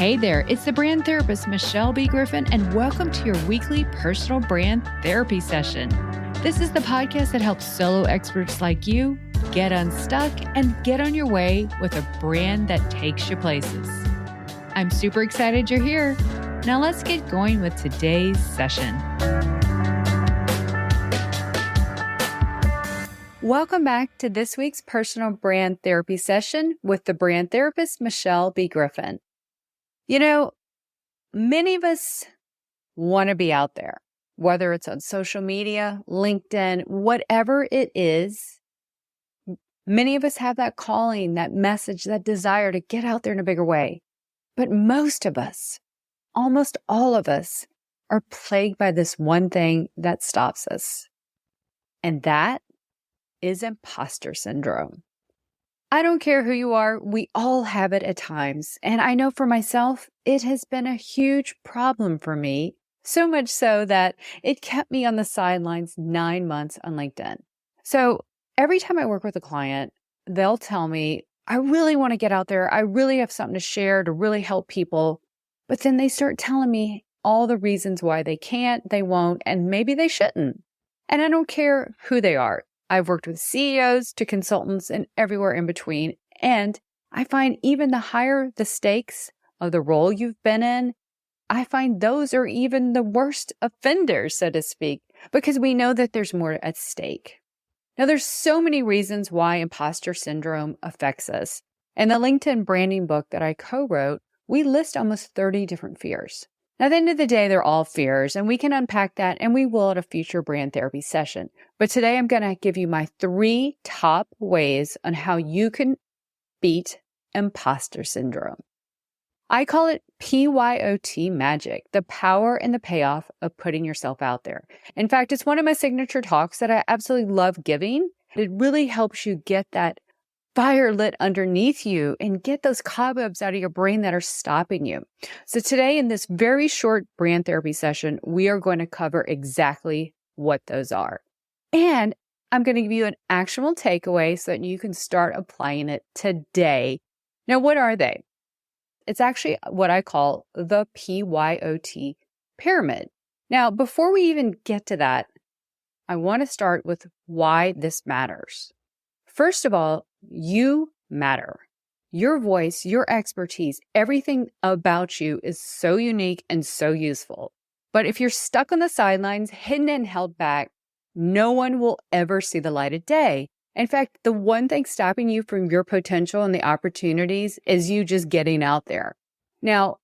Hey there, it's the brand therapist, Michelle B. Griffin, and welcome to your weekly personal brand therapy session. This is the podcast that helps solo experts like you get unstuck and get on your way with a brand that takes you places. I'm super excited you're here. Now let's get going with today's session. Welcome back to this week's personal brand therapy session with the brand therapist, Michelle B. Griffin. You know, many of us want to be out there, whether it's on social media, LinkedIn, whatever it is. Many of us have that calling, that message, that desire to get out there in a bigger way. But most of us, almost all of us, are plagued by this one thing that stops us. And that is imposter syndrome. I don't care who you are, we all have it at times. And I know for myself, it has been a huge problem for me, so much so that it kept me on the sidelines 9 months on LinkedIn. So every time I work with a client, they'll tell me, I really want to get out there. I really have something to share to really help people. But then they start telling me all the reasons why they can't, they won't, and maybe they shouldn't. And I don't care who they are. I've worked with CEOs to consultants and everywhere in between. And I find even the higher the stakes of the role you've been in, I find those are even the worst offenders, so to speak, because we know that there's more at stake. Now, there's so many reasons why imposter syndrome affects us. In the LinkedIn branding book that I co-wrote, we list almost 30 different fears. Now, at the end of the day, they're all fears, and we can unpack that, and we will at a future brand therapy session. But today, I'm going to give you my 3 top ways on how you can beat imposter syndrome. I call it PYOT magic, the power and the payoff of putting yourself out there. In fact, it's one of my signature talks that I absolutely love giving. It really helps you get that fire lit underneath you and get those cobwebs out of your brain that are stopping you. So today in this very short brand therapy session, we are going to cover exactly what those are. And I'm going to give you an actionable takeaway so that you can start applying it today. Now, what are they? It's actually what I call the PYOT Pyramid. Now, before we even get to that, I want to start with why this matters. First of all, you matter. Your voice, your expertise, everything about you is so unique and so useful. But if you're stuck on the sidelines, hidden and held back, no one will ever see the light of day. In fact, the one thing stopping you from your potential and the opportunities is you just getting out there. Now,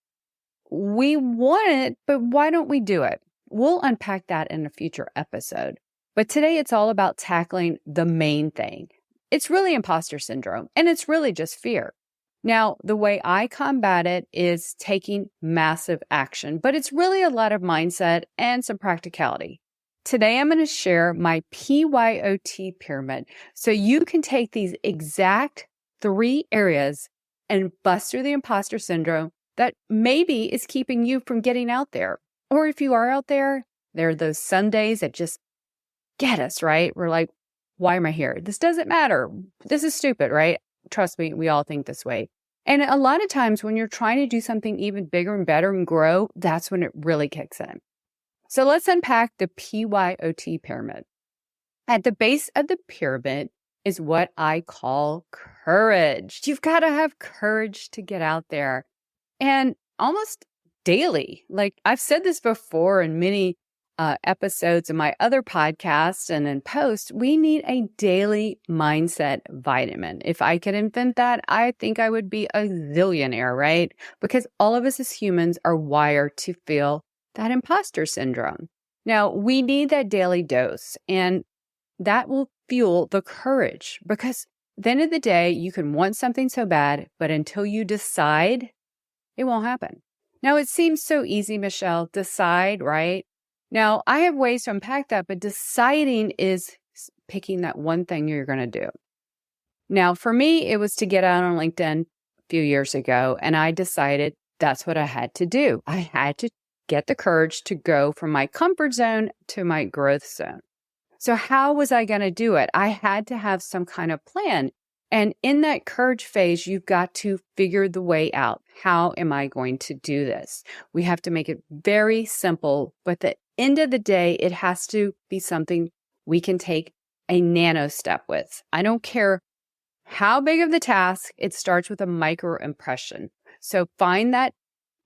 we want it, but why don't we do it? We'll unpack that in a future episode. But today it's all about tackling the main thing. It's really imposter syndrome, and it's really just fear. Now, the way I combat it is taking massive action, but it's really a lot of mindset and some practicality. Today, I'm going to share my PYOT pyramid so you can take these exact 3 areas and bust through the imposter syndrome that maybe is keeping you from getting out there. Or if you are out there, there are those Sundays that just get us, right? We're like, why am I here? This doesn't matter. This is stupid, right? Trust me, we all think this way. And a lot of times when you're trying to do something even bigger and better and grow, that's when it really kicks in. So let's unpack the PYOT pyramid. At the base of the pyramid is what I call courage. You've got to have courage to get out there. And almost daily, like I've said this before in many episodes of my other podcasts and in posts, we need a daily mindset vitamin. If I could invent that, I think I would be a zillionaire, right? Because all of us as humans are wired to feel that imposter syndrome. Now, we need that daily dose, and that will fuel the courage, because at the end of the day, you can want something so bad, but until you decide, it won't happen. Now, it seems so easy, Michelle, decide, right? Now, I have ways to unpack that, but deciding is picking that one thing you're going to do. Now, for me, it was to get out on LinkedIn a few years ago, and I decided that's what I had to do. I had to get the courage to go from my comfort zone to my growth zone. So how was I going to do it? I had to have some kind of plan. And in that courage phase, you've got to figure the way out. How am I going to do this? We have to make it very simple, but at the end of the day, it has to be something we can take a nano step with. I don't care how big of the task, it starts with a micro impression. So find that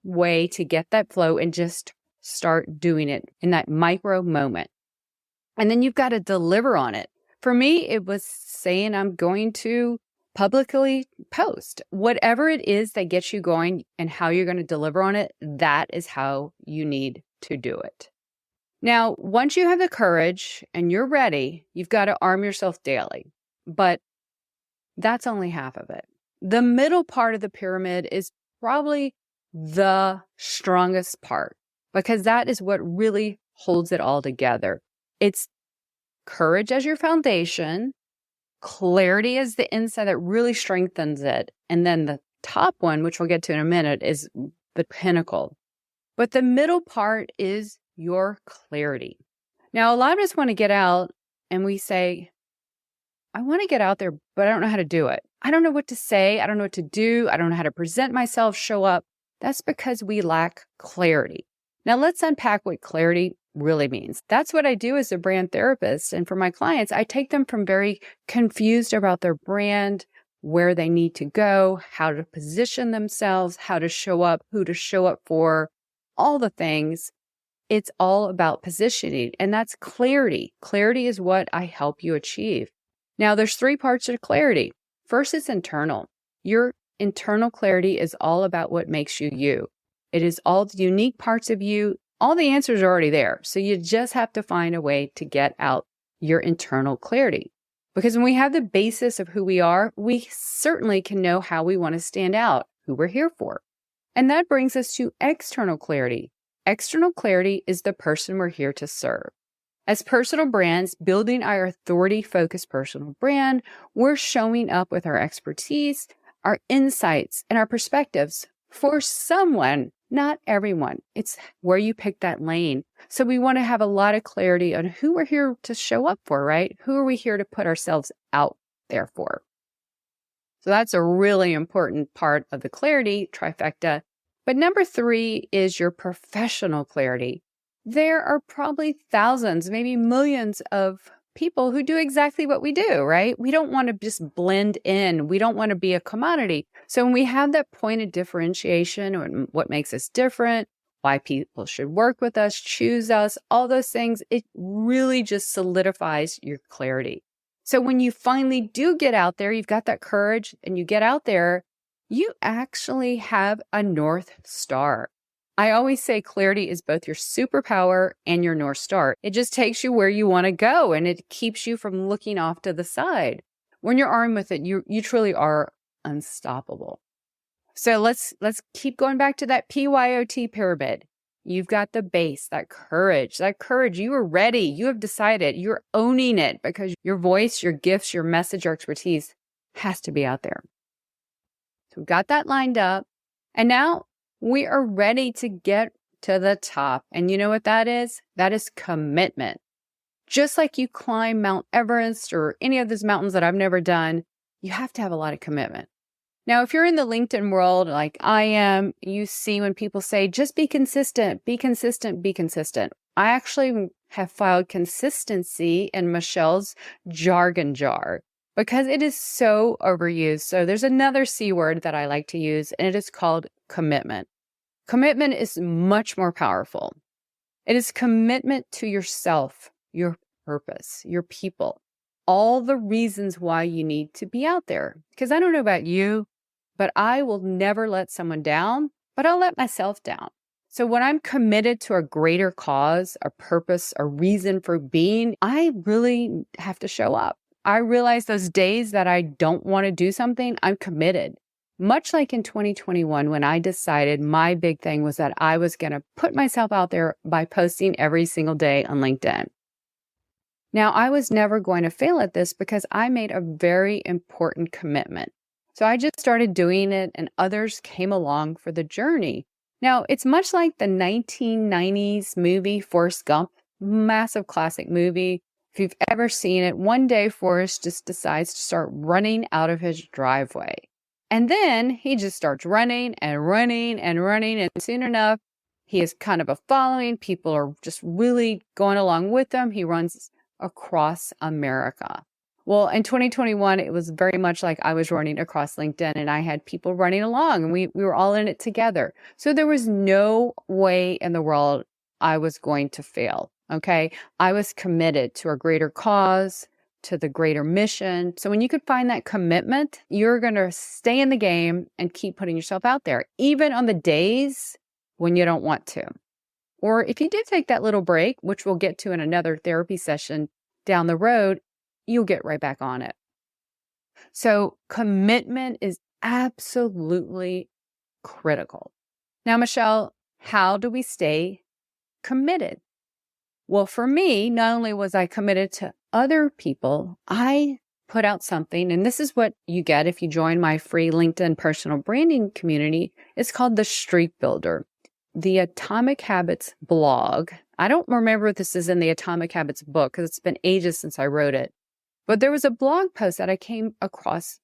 way to get that flow and just start doing it in that micro moment. And then you've got to deliver on it. For me, it was saying I'm going to publicly post. Whatever it is that gets you going and how you're going to deliver on it, that is how you need to do it. Now, once you have the courage and you're ready, you've got to arm yourself daily. But that's only half of it. The middle part of the pyramid is probably the strongest part because that is what really holds it all together. It's courage as your foundation, clarity as the inside that really strengthens it. And then the top one, which we'll get to in a minute, is the pinnacle. But the middle part is your clarity. Now, a lot of us want to get out and we say, I want to get out there, but I don't know how to do it. I don't know what to say. I don't know what to do. I don't know how to present myself, show up. That's because we lack clarity. Now, let's unpack what clarity really means. That's what I do as a brand therapist. And for my clients, I take them from very confused about their brand, where they need to go, how to position themselves, how to show up, who to show up for, all the things. It's all about positioning, and that's clarity. Clarity is what I help you achieve. Now, there's 3 parts to clarity. First, it's internal. Your internal clarity is all about what makes you you. It is all the unique parts of you. All the answers are already there. So you just have to find a way to get out your internal clarity. Because when we have the basis of who we are, we certainly can know how we want to stand out, who we're here for. And that brings us to external clarity. External clarity is the person we're here to serve. As personal brands, building our authority-focused personal brand, we're showing up with our expertise, our insights, and our perspectives for someone, not everyone. It's where you pick that lane. So we want to have a lot of clarity on who we're here to show up for, right? Who are we here to put ourselves out there for? So that's a really important part of the clarity trifecta. But number 3 is your professional clarity. There are probably thousands, maybe millions of people who do exactly what we do, right? We don't want to just blend in. We don't want to be a commodity. So when we have that point of differentiation or what makes us different, why people should work with us, choose us, all those things, it really just solidifies your clarity. So when you finally do get out there, you've got that courage and you get out there, you actually have a North Star. I always say clarity is both your superpower and your North Star. It just takes you where you want to go and it keeps you from looking off to the side. When you're armed with it, you truly are unstoppable. So let's keep going back to that PYOT pyramid. You've got the base, that courage, you are ready. You have decided you're owning it because your voice, your gifts, your message, your expertise has to be out there. So we've got that lined up. And now we are ready to get to the top. And you know what that is? That is commitment. Just like you climb Mount Everest or any of those mountains that I've never done, you have to have a lot of commitment. Now, if you're in the LinkedIn world like I am, you see when people say, just be consistent, be consistent, be consistent. I actually have filed consistency in Michelle's jargon jar because it is so overused. So there's another C word that I like to use, and it is called commitment. Commitment is much more powerful. It is commitment to yourself, your purpose, your people, all the reasons why you need to be out there. Because I don't know about you, but I will never let someone down, but I'll let myself down. So when I'm committed to a greater cause, a purpose, a reason for being, I really have to show up. I realize those days that I don't want to do something, I'm committed. Much like in 2021, when I decided my big thing was that I was going to put myself out there by posting every single day on LinkedIn. Now, I was never going to fail at this because I made a very important commitment. So I just started doing it and others came along for the journey. Now, it's much like the 1990s movie Forrest Gump, massive classic movie. If you've ever seen it, one day Forrest just decides to start running out of his driveway. And then he just starts running and running and running. And soon enough, he is kind of a following. People are just really going along with him. He runs across America. Well, in 2021, it was very much like I was running across LinkedIn and I had people running along and we were all in it together. So there was no way in the world I was going to fail. Okay. I was committed to a greater cause, to the greater mission. So when you could find that commitment, you're going to stay in the game and keep putting yourself out there, even on the days when you don't want to. Or if you do take that little break, which we'll get to in another therapy session down the road, you'll get right back on it. So commitment is absolutely critical. Now, Michelle, how do we stay committed? Well, for me, not only was I committed to other people, I put out something, and this is what you get if you join my free LinkedIn personal branding community. It's called the Streak Builder. The Atomic Habits blog. I don't remember if this is in the Atomic Habits book because it's been ages since I wrote it. But there was a blog post that I came across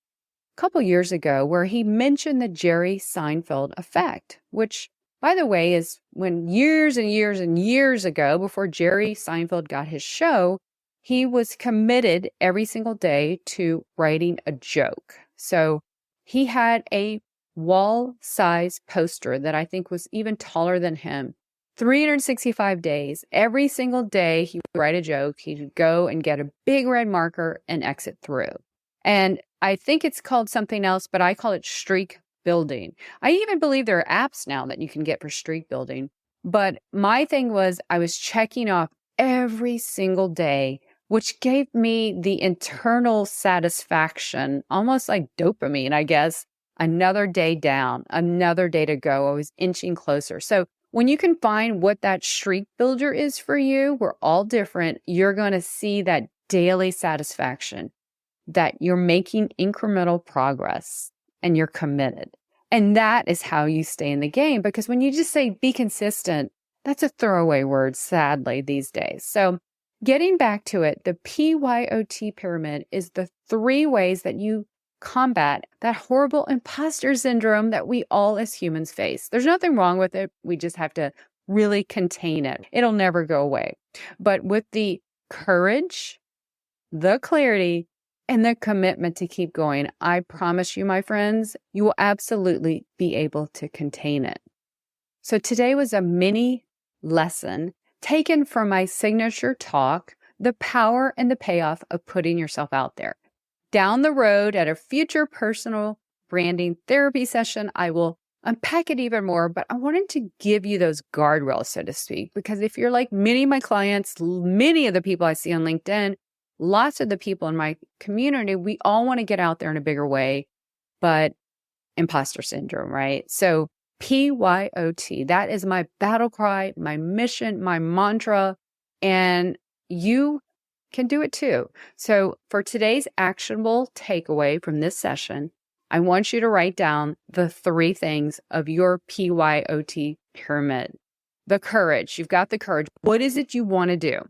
a couple years ago where he mentioned the Jerry Seinfeld effect, which, by the way, is when years and years and years ago, before Jerry Seinfeld got his show, he was committed every single day to writing a joke. So he had a wall-size poster that I think was even taller than him. 365 days, every single day he would write a joke. He would go and get a big red marker and exit through. And I think it's called something else, but I call it streak building. I even believe there are apps now that you can get for streak building. But my thing was I was checking off every single day, which gave me the internal satisfaction, almost like dopamine, I guess. Another day down, another day to go. I was inching closer. So when you can find what that streak builder is for you, we're all different. You're going to see that daily satisfaction that you're making incremental progress and you're committed. And that is how you stay in the game. Because when you just say be consistent, that's a throwaway word, sadly, these days. So getting back to it, the PYOT pyramid is the 3 ways that you combat that horrible imposter syndrome that we all as humans face. There's nothing wrong with it. We just have to really contain it. It'll never go away. But with the courage, the clarity, and the commitment to keep going, I promise you, my friends, you will absolutely be able to contain it. So today was a mini lesson taken from my signature talk, The Power and the Payoff of Putting Yourself Out There. Down the road at a future personal branding therapy session, I will unpack it even more, but I wanted to give you those guardrails, so to speak, because if you're like many of my clients, many of the people I see on LinkedIn, lots of the people in my community, we all want to get out there in a bigger way, but imposter syndrome, right? So PYOT, that is my battle cry, my mission, my mantra, and you can do it too. So for today's actionable takeaway from this session, I want you to write down the 3 things of your PYOT pyramid. The courage. You've got the courage. What is it you want to do?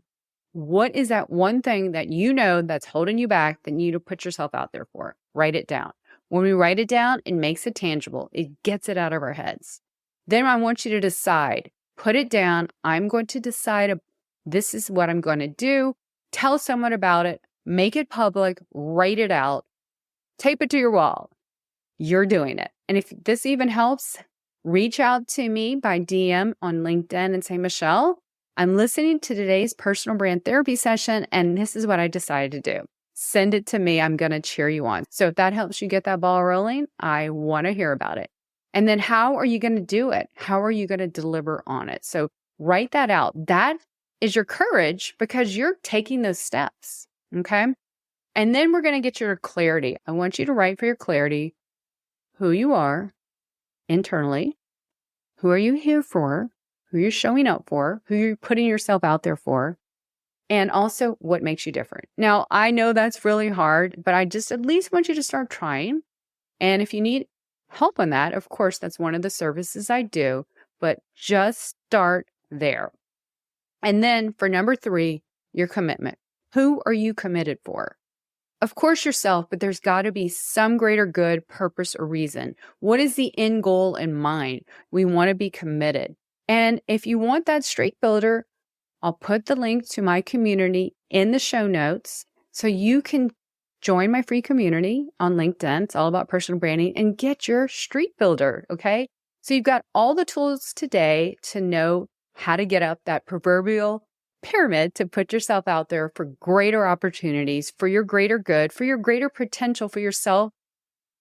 What is that one thing that you know that's holding you back that you need to put yourself out there for? Write it down. When we write it down, it makes it tangible. It gets it out of our heads. Then I want you to decide. Put it down. I'm going to decide this is what I'm going to do. Tell someone about it, make it public, write it out, tape it to your wall. You're doing it. And if this even helps, reach out to me by DM on LinkedIn and say, Michelle, I'm listening to today's personal brand therapy session, and this is what I decided to do. Send it to me. I'm going to cheer you on. So if that helps you get that ball rolling, I want to hear about it. And then how are you going to do it? How are you going to deliver on it? So write that out. That is your courage because you're taking those steps, okay? And then we're going to get your clarity. I want you to write for your clarity who you are internally, who are you here for, who you're showing up for, who you're putting yourself out there for, and also what makes you different. Now, I know that's really hard, but I just at least want you to start trying. And if you need help on that, of course, that's one of the services I do, but just start there. And then for number 3, your commitment. Who are you committed for? Of course, yourself, but there's got to be some greater good, purpose, or reason. What is the end goal in mind? We want to be committed. And if you want that streak builder, I'll put the link to my community in the show notes so you can join my free community on LinkedIn. It's all about personal branding and get your streak builder. Okay. So you've got all the tools today to know how to get up that proverbial pyramid to put yourself out there for greater opportunities, for your greater good, for your greater potential for yourself,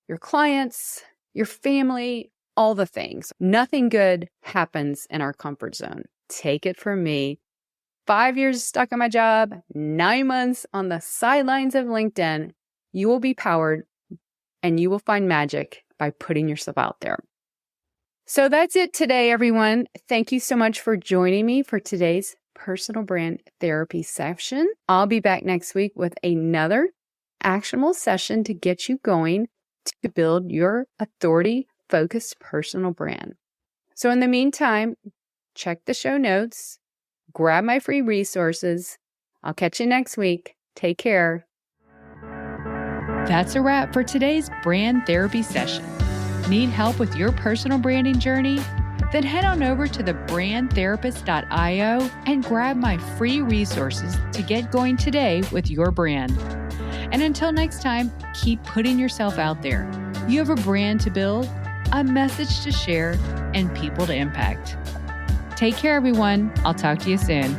your clients, your family, all the things. Nothing good happens in our comfort zone. Take it from me. 5 years stuck in my job, 9 months on the sidelines of LinkedIn. You will be powered and you will find magic by putting yourself out there. So that's it today, everyone. Thank you so much for joining me for today's personal brand therapy session. I'll be back next week with another actionable session to get you going to build your authority-focused personal brand. So in the meantime, check the show notes, grab my free resources. I'll catch you next week. Take care. That's a wrap for today's brand therapy session. Need help with your personal branding journey? Then head on over to thebrandtherapist.io and grab my free resources to get going today with your brand. And until next time, keep putting yourself out there. You have a brand to build, a message to share, and people to impact. Take care, everyone. I'll talk to you soon.